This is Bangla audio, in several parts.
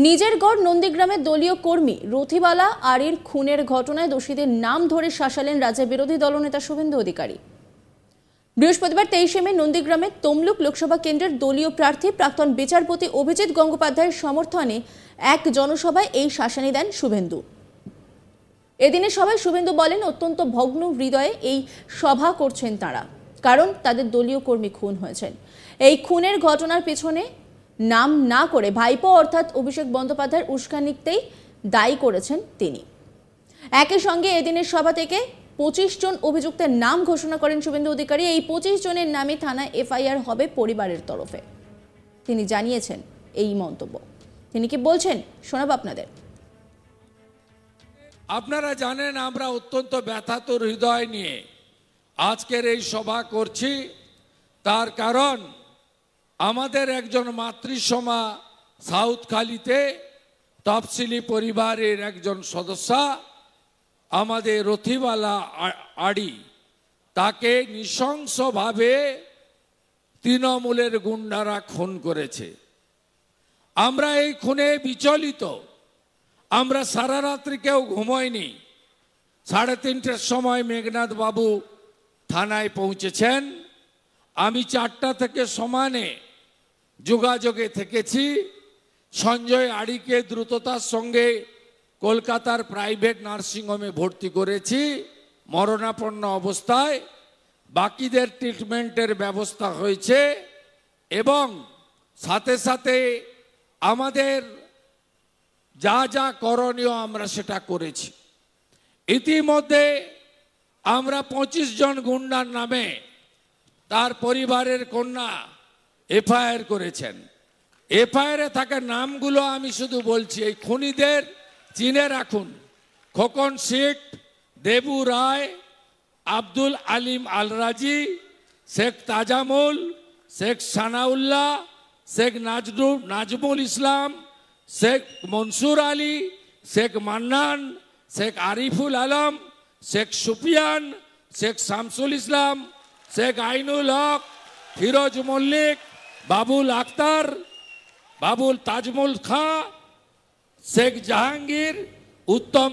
নিজের গড় নন্দীগ্রামের দলীয় কর্মী রথিবালা আরির খুনের ঘটনায় দোষীদের নাম ধরে শাসালেন রাজ্যের বিরোধী দলনেতা শুভেন্দু অধিকারী। বৃহস্পতিবার 23 মে নন্দীগ্রামের তমলুক লোকসভা কেন্দ্রের দলীয় প্রার্থী প্রাক্তন বিচারপতি অভিজিৎ গঙ্গোপাধ্যায়ের সমর্থনে এক জনসভায় এই শাসানি দেন শুভেন্দু। এদিনের সভায় শুভেন্দু বলেন, অত্যন্ত ভগ্ন হৃদয়ে এই সভা করছেন তারা, কারণ তাদের দলীয় কর্মী খুন হয়েছেন। এই খুনের ঘটনার পিছনে নাম না করে ভাইপো অর্থাৎ অভিষেক বন্দ্যোপাধ্যায়ের উস্কানিতেই দায়ী করেছেন তিনি। একই সঙ্গে এদিনের সভা থেকে 25 জন অভিযুক্তের নাম ঘোষণা করেন শুভেন্দু অধিকারী। এই 25 জনের নামে থানায় এফআইআর হবে পরিবারের তরফে। তিনি জানিয়েছেন এই মন্তব্য। তিনি কি বলছেন শোনাব আপনাদের। আপনারা জানেন আমরা অত্যন্ত ব্যথাতুর হৃদয় নিয়ে আজকের এই সভা করছি। তার কারণ আমাদের একজন মাতৃসমা সাউথখালীতে তফসিলি পরিবারের একজন সদস্য আমাদের রথিবালা আড়ি, তাকে নৃশংসভাবে তৃণমূলের গুন্ডারা খুন করেছে। আমরা এই খুনে বিচলিত। আমরা সারা রাত্রি কেউ ঘুমোয়নি। 3:30টার সময় মেঘনাথ বাবু থানায় পৌঁছেছেন। আমি 4টা থেকে সমানে যোগাযোগে থেকেছি। সঞ্জয় আড়িকে দ্রুততার সঙ্গে কলকাতার প্রাইভেট নার্সিংহোমে ভর্তি করেছি মরণাপন্ন অবস্থায়। বাকিদের ট্রিটমেন্টের ব্যবস্থা হয়েছে এবং সাথে সাথে আমাদের যা যা করণীয় আমরা সেটা করেছি। ইতিমধ্যে আমরা 25 জন গুন্ডার নামে তার পরিবারের কন্যা এফআইআর করেছেন। এফআইআরে থাকা নামগুলো আমি শুধু বলছি, এই খুনিদের চিনে রাখুন: খোকন শেখ, দেবু রায়, আব্দুল আলিম আলরাজি, শেখ তাজামুল, শেখ সানাউল্লাহ, শেখ নাজমুল ইসলাম, শেখ মনসুর আলী, শেখ মান্নান, শেখ আরিফুল আলম, শেখ সুফিয়ান, শেখ শামসুল ইসলাম, শেখ আইনুল হক, ফিরোজ মল্লিক, বাবুল আক্তার, বাবুল তাজমুল খাঁ, শেখ জাহাঙ্গীর, উত্তম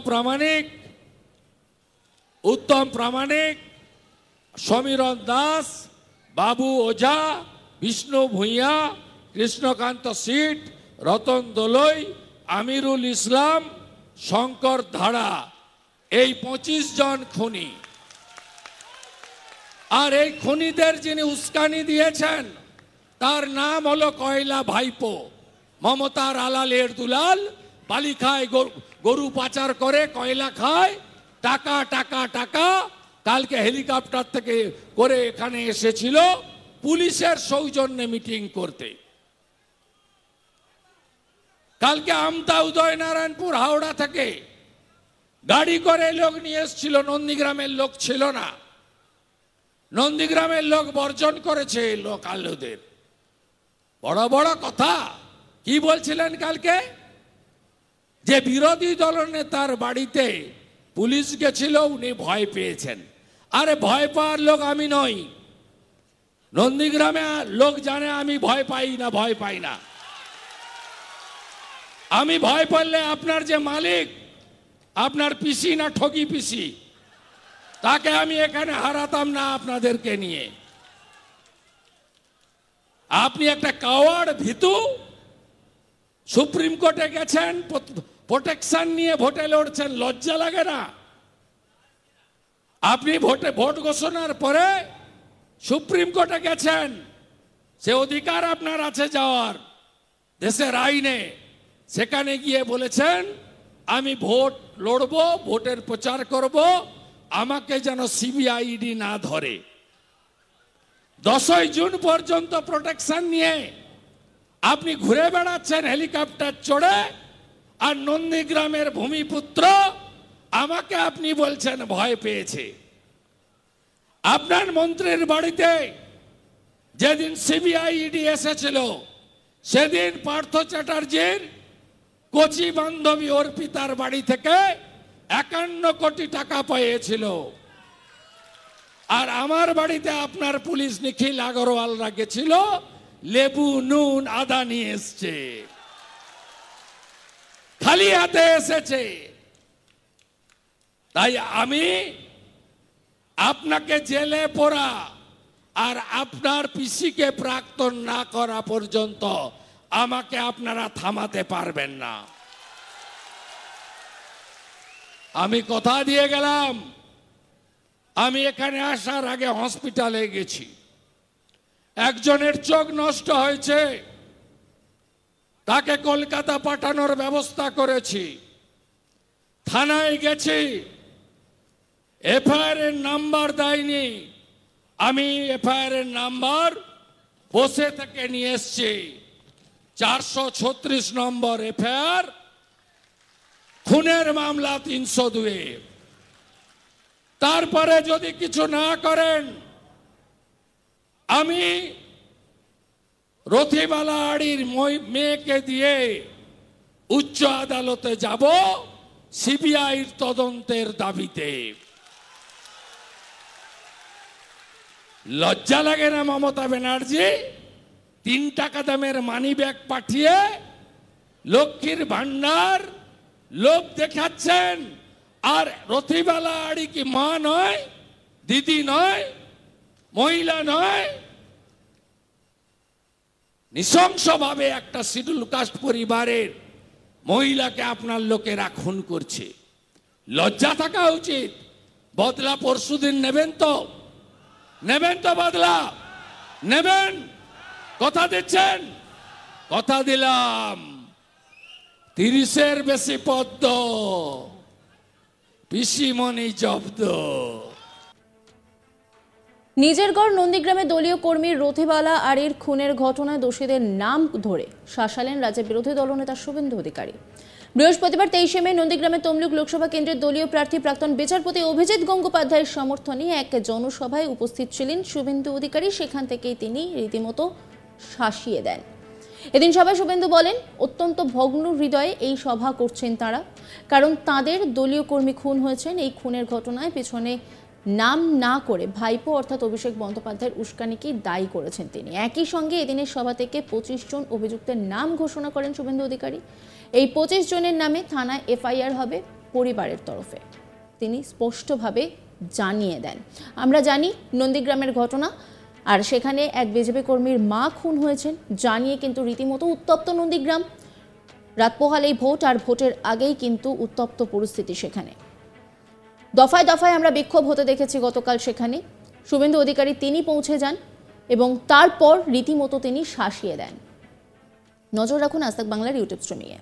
প্রামাণিক, সমীরণ দাস, বাবু ওঝা, বিষ্ণু ভূঁইয়া, কৃষ্ণকান্ত সিট, রতন দোলই, আমিরুল ইসলাম, শঙ্কর ধাড়া, এই 25 জন খুনি। আর এই খুনিদের যিনি উস্কানি দিয়েছেন তার নাম হলো কয়লা ভাইপো। মমতার আলালের দুলাল, বালি খায়, গরু পাচার করে, কয়লা খায়, টাকা টাকা টাকা। কালকে হেলিকপ্টার থেকে করে এখানে এসেছিল পুলিশের সৌজন্যে মিটিং করতে। কালকে আমতা উদয়নারায়ণপুর হাওড়া থেকে গাড়ি করে লোক নিয়ে এসেছিল, নন্দীগ্রামের লোক ছিল না। নন্দীগ্রামের লোক বর্জন করেছে লোক আলোদের। বড় বড় কথা কি বলছিলেন কালকে, যে বিরোধী দলনেতার বাড়িতে পুলিশ গেছিল, উনি ভয় পেয়েছেন। আরে ভয় পাওয়ার লোক আমি নই। নন্দীগ্রামে লোক জানে আমি ভয় পাই না। আমি ভয় পাইলে আপনার যে মালিক, আপনার পিসি না ঠকি পিসি, তাকে আমি এখানে হারাতাম না আপনাদেরকে নিয়ে। আপনি একটা কাওয়ার্ড ভীতু, সুপ্রিম কোর্টে গেছেন, প্রোটেকশন নিয়ে ভোটে লড়ছেন, লজ্জা লাগে না? আপনি ভোট ঘোষণার পরে সুপ্রিম কোর্টে গেছেন, সে অধিকার আপনার আছে যাওয়ার দেশের আইনে। সেখানে গিয়ে বলেছেন আমি ভোট লড়বো, ভোটের প্রচার করব, আমাকে যেন সিবিআইডি না ধরে। 10ই জুন পর্যন্ত প্রোটেকশন নিয়ে আপনি ঘুরে বেড়াচ্ছেন হেলিকপ্টার চড়ে, আর নন্দীগ্রামের ভূমিপুত্র আমাকে আপনি বলছেন ভয় পেয়েছে। আপনার মন্ত্রীর বাড়িতে যেদিন সিবিআইডি এসেছিল, সেদিন পার্থ চ্যাটার্জির কোচি বান্ধবী অর্পিতার বাড়ি থেকে 51 কোটি টাকা পেয়েছিল। আর আমার বাড়িতে আপনার পুলিশ নিখিল আগরওয়ালরা গেছিল, লেবু নুন আদা নিয়ে এসছে। খালি হাতে এসেছে। তাই আমি আপনাকে জেলে পোড়া আর আপনার পিসিকে প্রাক্তন না করা পর্যন্ত আমাকে আপনারা থামাতে পারবেন না। আমি কথা দিয়ে গেলাম, আমি এখানে আসার আগে হসপিটালে গেছি, একজনের চোখ নষ্ট হয়েছে, তাকে কলকাতা পাঠানোর ব্যবস্থা করেছি। থানায় গেছি, এফআইআর এর নাম্বার দেয়নি, আমি এফআইআর এর নাম্বার বসে থেকে নিয়ে এসছি। 436 নম্বর এফআইআর, খুনের মামলা 302। তারপরে যদি কিছু না করেন, আমি রথিবালা আড়ির মেয়েকে দিয়ে উচ্চ আদালতে যাব সিবিআইর তদন্তের দাবিতে। লজ্জা লাগে না মমতা ব্যানার্জি? 3 টাকা দামের মানি ব্যাগ পাঠিয়ে লক্ষ্মীর ভান্ডার লোক দেখাচ্ছেন, আর রথিবালা আড়ি কি মা নয়, দিদি নয়, মহিলা নয়? নৃশংসভাবে একটা শিডিউল কাস্ট পরিবারের মহিলাকে আপনার লোকেরা খুন করছে। লজ্জা থাকা উচিত। বদলা পরশুদিন নেবেন তো? নেবেন তো বদলা? নেবেন? কথা দিচ্ছেন? কথা দিলাম, 30-এর বেশি পদ্ম, পিসিমণি জব্দ। নিজের গড় নন্দীগ্রামে দলীয় কর্মীর রথিবালা আড়ির খুনের ঘটনায় দোষীদের নাম ধরে শাসালেন রাজ্যের বিরোধী দলনেতা শুভেন্দু অধিকারী। বৃহস্পতিবার 23শে মে নন্দীগ্রামে তমলুক লোকসভা কেন্দ্রের দলীয় প্রার্থী প্রাক্তন বিচারপতি অভিজিৎ গঙ্গোপাধ্যায়ের সমর্থনে এক জনসভায় উপস্থিত ছিলেন শুভেন্দু অধিকারী। সেখান থেকেই তিনি রীতিমতো শাসিয়ে দেন। এদিন সভায় শুভেন্দু বলেন, অত্যন্ত ভগ্ন হৃদয়ে এই সভা করছেন তারা, কারণ তাদের দলীয় কর্মী খুন হয়েছেন। এই খুনের ঘটনায় পেছনে নাম না করে ভাইপো অর্থাৎ অভিষেক বন্দ্যোপাধ্যায়ের উস্কানিকেই দায়ী করেছেন তিনি। একই সঙ্গে এদিনের সভা থেকে 25 জন অভিযুক্তের নাম ঘোষণা করেন শুভেন্দু অধিকারী। এই 25 জনের নামে থানায় এফআইআর হবে পরিবারের তরফে, তিনি স্পষ্টভাবে জানিয়ে দেন। আমরা জানি নন্দীগ্রামের ঘটনা, আর সেখানে এক বিজেপি কর্মীর মা খুন হয়েছেন জানিয়ে কিন্তু রীতিমতো উত্তপ্ত নন্দীগ্রাম। রাত পোহালেই ভোট, আর ভোটের আগেই কিন্তু উত্তপ্ত পরিস্থিতি সেখানে। দফায় দফায় আমরা বিক্ষোভ হতে দেখেছি গতকাল সেখানে। শুভেন্দু অধিকারী তিনি পৌঁছে যান এবং তারপর রীতিমতো তিনি শাসিয়ে দেন। নজর রাখুন আজ তাক বাংলার ইউটিউব স্ট্রিমিংয়ে।